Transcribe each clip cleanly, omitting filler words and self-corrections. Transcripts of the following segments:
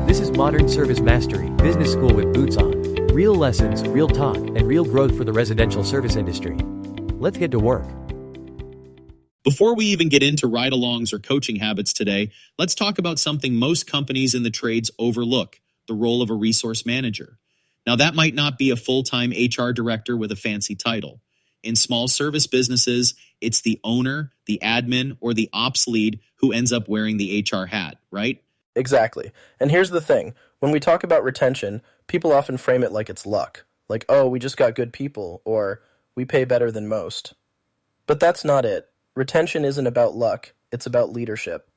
This is Modern Service Mastery, business school with boots on. Real lessons, real talk, and real growth for the residential service industry. Let's get to work. Before we even get into ride-alongs or coaching habits today, let's talk about something most companies in the trades overlook, the role of a resource manager. Now, that might not be a full-time HR director with a fancy title. In small service businesses, it's the owner, the admin, or the ops lead who ends up wearing the HR hat, right? Exactly. And here's the thing. When we talk about retention, people often frame it like it's luck. Like, oh, we just got good people, or we pay better than most. But that's not it. Retention isn't about luck. It's about leadership.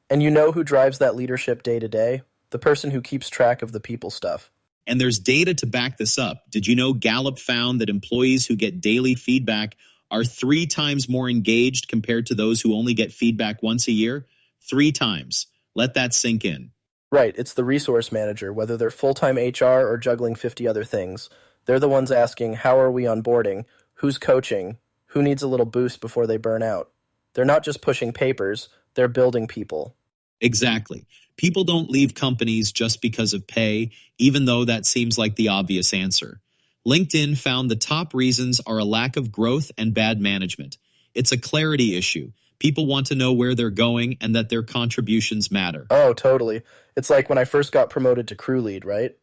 And you know who drives that leadership day to day? The person who keeps track of the people stuff. And there's data to back this up. Did you know Gallup found that employees who get daily feedback are 3 times more engaged compared to those who only get feedback once a year? 3 times. Let that sink in. Right, it's the resource manager, whether they're full-time HR or juggling 50 other things. They're the ones asking, how are we onboarding? Who's coaching? Who needs a little boost before they burn out? They're not just pushing papers, they're building people. Exactly. People don't leave companies just because of pay, even though that seems like the obvious answer. LinkedIn found the top reasons are a lack of growth and bad management. It's a clarity issue. People want to know where they're going and that their contributions matter. Oh, totally. It's like when I first got promoted to crew lead, right?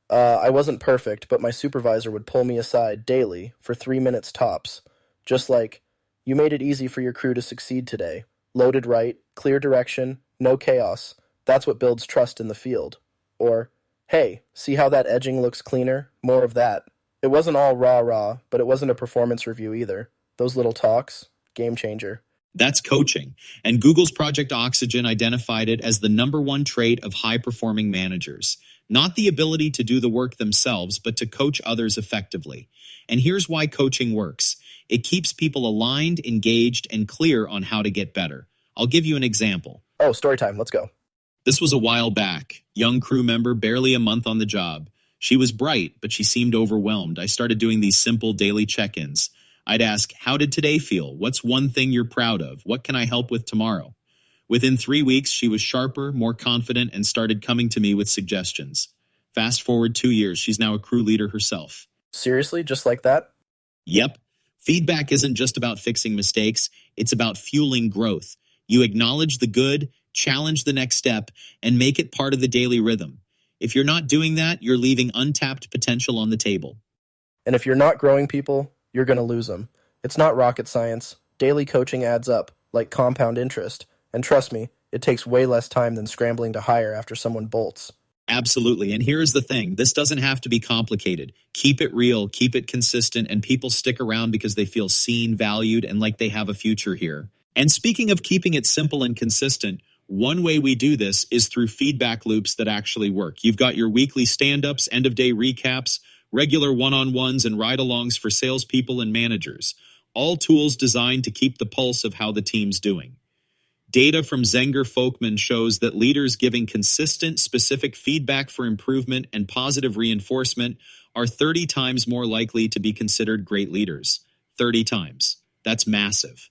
I wasn't perfect, but my supervisor would pull me aside daily for 3 minutes tops. Just like, you made it easy for your crew to succeed today. Loaded right, clear direction, no chaos. That's what builds trust in the field. Or, hey, see how that edging looks cleaner? More of that. It wasn't all rah-rah, but it wasn't a performance review either. Those little talks, game changer. That's coaching, and Google's Project Oxygen identified it as the #1 trait of high-performing managers. Not the ability to do the work themselves, but to coach others effectively. And here's why coaching works. It keeps people aligned, engaged, and clear on how to get better. I'll give you an example. Oh, story time, let's go. This was a while back. Young crew member, barely a month on the job. She was bright, but she seemed overwhelmed. I started doing these simple daily check-ins. I'd ask, how did today feel? What's one thing you're proud of? What can I help with tomorrow? Within 3 weeks, she was sharper, more confident, and started coming to me with suggestions. Fast forward 2 years, she's now a crew leader herself. Seriously, just like that? Yep. Feedback isn't just about fixing mistakes, it's about fueling growth. You acknowledge the good, challenge the next step, and make it part of the daily rhythm. If you're not doing that, you're leaving untapped potential on the table. And if you're not growing people, you're going to lose them. It's not rocket science. Daily coaching adds up, like compound interest. And trust me, it takes way less time than scrambling to hire after someone bolts. Absolutely. And here's the thing. This doesn't have to be complicated. Keep it real, keep it consistent, and people stick around because they feel seen, valued, and like they have a future here. And speaking of keeping it simple and consistent, one way we do this is through feedback loops that actually work. You've got your weekly stand-ups, end-of-day recaps, regular one-on-ones, and ride-alongs for salespeople and managers, all tools designed to keep the pulse of how the team's doing. Data from Zenger-Folkman shows that leaders giving consistent, specific feedback for improvement and positive reinforcement are 30 times more likely to be considered great leaders. 30 times. That's massive.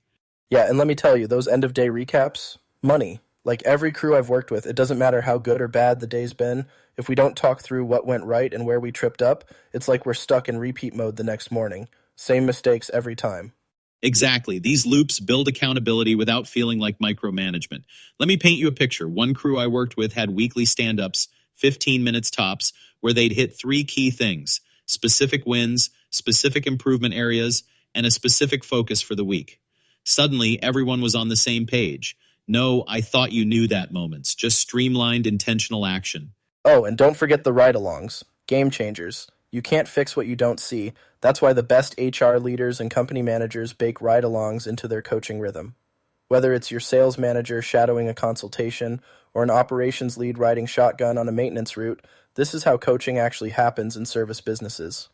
Yeah, and let me tell you, those end-of-day recaps, money. Like every crew I've worked with, it doesn't matter how good or bad the day's been. If we don't talk through what went right and where we tripped up, it's like we're stuck in repeat mode the next morning. Same mistakes every time. Exactly. These loops build accountability without feeling like micromanagement. Let me paint you a picture. One crew I worked with had weekly stand-ups, 15 minutes tops, where they'd hit 3 key things: specific wins, specific improvement areas, and a specific focus for the week. Suddenly, everyone was on the same page. No, I thought you knew that moments, just streamlined intentional action. Oh, and don't forget the ride-alongs. Game changers. You can't fix what you don't see. That's why the best HR leaders and company managers bake ride-alongs into their coaching rhythm. Whether it's your sales manager shadowing a consultation or an operations lead riding shotgun on a maintenance route, this is how coaching actually happens in service businesses.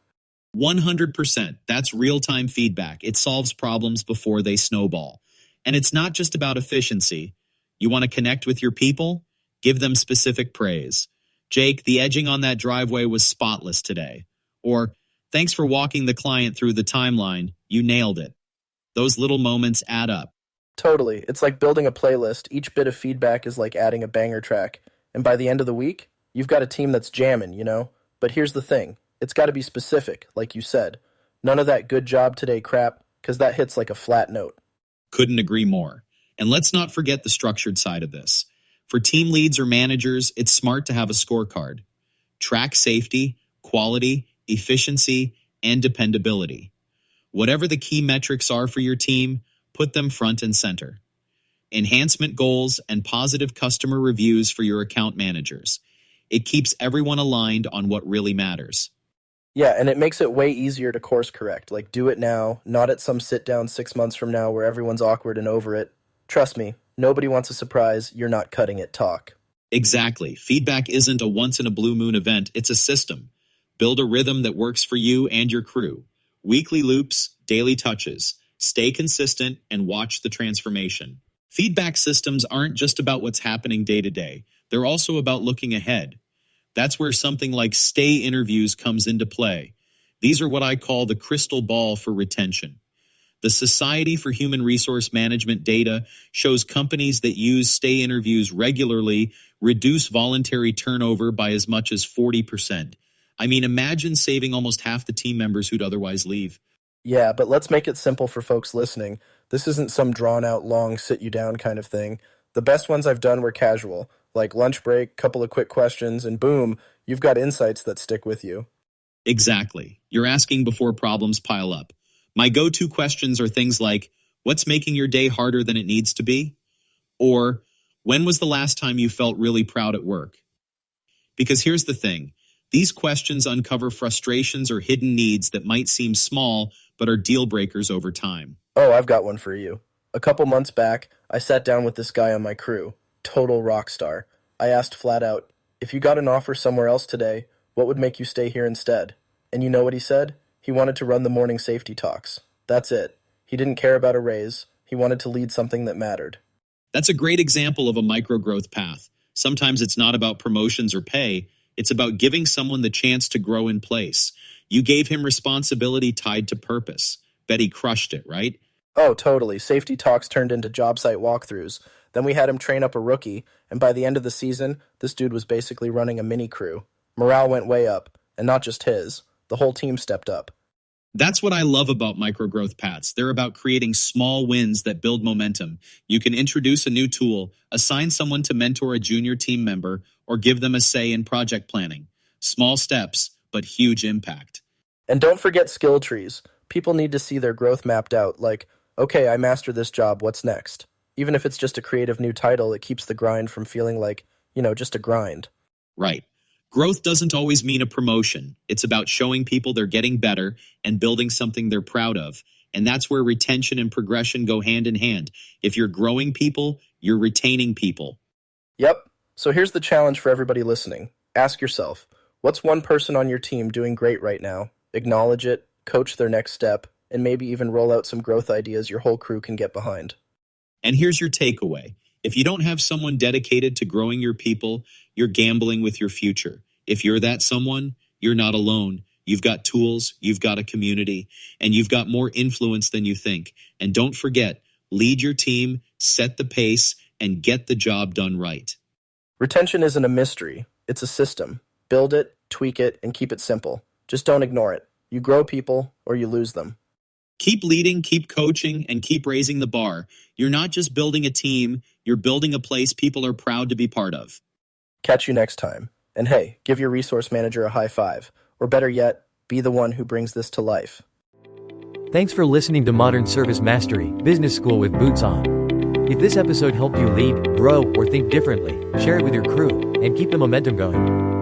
100%. That's real-time feedback. It solves problems before they snowball. And it's not just about efficiency. You want to connect with your people? Give them specific praise. Jake, the edging on that driveway was spotless today. Or, thanks for walking the client through the timeline. You nailed it. Those little moments add up. Totally. It's like building a playlist. Each bit of feedback is like adding a banger track. And by the end of the week, You've got a team that's jamming, you know? But here's the thing. It's got to be specific, like you said. None of that good job today crap, because that hits like a flat note. Couldn't agree more. And let's not forget the structured side of this. For team leads or managers, it's smart to have a scorecard. Track safety, quality, efficiency, and dependability. Whatever the key metrics are for your team, put them front and center. Enhancement goals and positive customer reviews for your account managers. It keeps everyone aligned on what really matters. Yeah, and it makes it way easier to course correct. Like, do it now, not at some sit down 6 months from now where everyone's awkward and over it. Trust me, nobody wants a surprise. You're not cutting it talk. Exactly. Feedback isn't a once-in-a-blue-moon event. It's a system. Build a rhythm that works for you and your crew. Weekly loops, daily touches. Stay consistent and watch the transformation. Feedback systems aren't just about what's happening day to day. They're also about looking ahead. That's where something like stay interviews comes into play. These are what I call the crystal ball for retention. The Society for Human Resource Management data shows companies that use stay interviews regularly reduce voluntary turnover by as much as 40%. I mean, imagine saving almost half the team members who'd otherwise leave. Yeah, but let's make it simple for folks listening. This isn't some drawn-out, long, sit-you-down kind of thing. The best ones I've done were casual, like lunch break, couple of quick questions, and boom, you've got insights that stick with you. Exactly. You're asking before problems pile up. My go-to questions are things like, what's making your day harder than it needs to be? Or, when was the last time you felt really proud at work? Because here's the thing. These questions uncover frustrations or hidden needs that might seem small, but are deal breakers over time. Oh, I've got one for you. A couple months back, I sat down with this guy on my crew. Total rock star. I asked flat out, if you got an offer somewhere else today, what would make you stay here instead? And you know what he said? He wanted to run the morning safety talks. That's it. He didn't care about a raise. He wanted to lead something that mattered. That's a great example of a micro-growth path. Sometimes it's not about promotions or pay. It's about giving someone the chance to grow in place. You gave him responsibility tied to purpose. Bet he crushed it, right? Oh, totally. Safety talks turned into job site walkthroughs. Then we had him train up a rookie, and by the end of the season, this dude was basically running a mini crew. Morale went way up, and not just his. The whole team stepped up. That's what I love about micro-growth paths. They're about creating small wins that build momentum. You can introduce a new tool, assign someone to mentor a junior team member, or give them a say in project planning. Small steps, but huge impact. And don't forget skill trees. People need to see their growth mapped out, like, okay, I mastered this job, what's next? Even if it's just a creative new title, it keeps the grind from feeling like, just a grind. Right. Growth doesn't always mean a promotion. It's about showing people they're getting better and building something they're proud of. And that's where retention and progression go hand in hand. If you're growing people, you're retaining people. Yep. So here's the challenge for everybody listening. Ask yourself, what's one person on your team doing great right now? Acknowledge it, coach their next step, and maybe even roll out some growth ideas your whole crew can get behind. And here's your takeaway. If you don't have someone dedicated to growing your people, you're gambling with your future. If you're that someone, you're not alone. You've got tools, you've got a community, and you've got more influence than you think. And don't forget, lead your team, set the pace, and get the job done right. Retention isn't a mystery. It's a system. Build it, tweak it, and keep it simple. Just don't ignore it. You grow people, or you lose them. Keep leading, keep coaching, and keep raising the bar. You're not just building a team, you're building a place people are proud to be part of. Catch you next time. And hey, give your resource manager a high five. Or better yet, be the one who brings this to life. Thanks for listening to Modern Service Mastery Business School with Boots On. If this episode helped you lead, grow, or think differently, share it with your crew and keep the momentum going.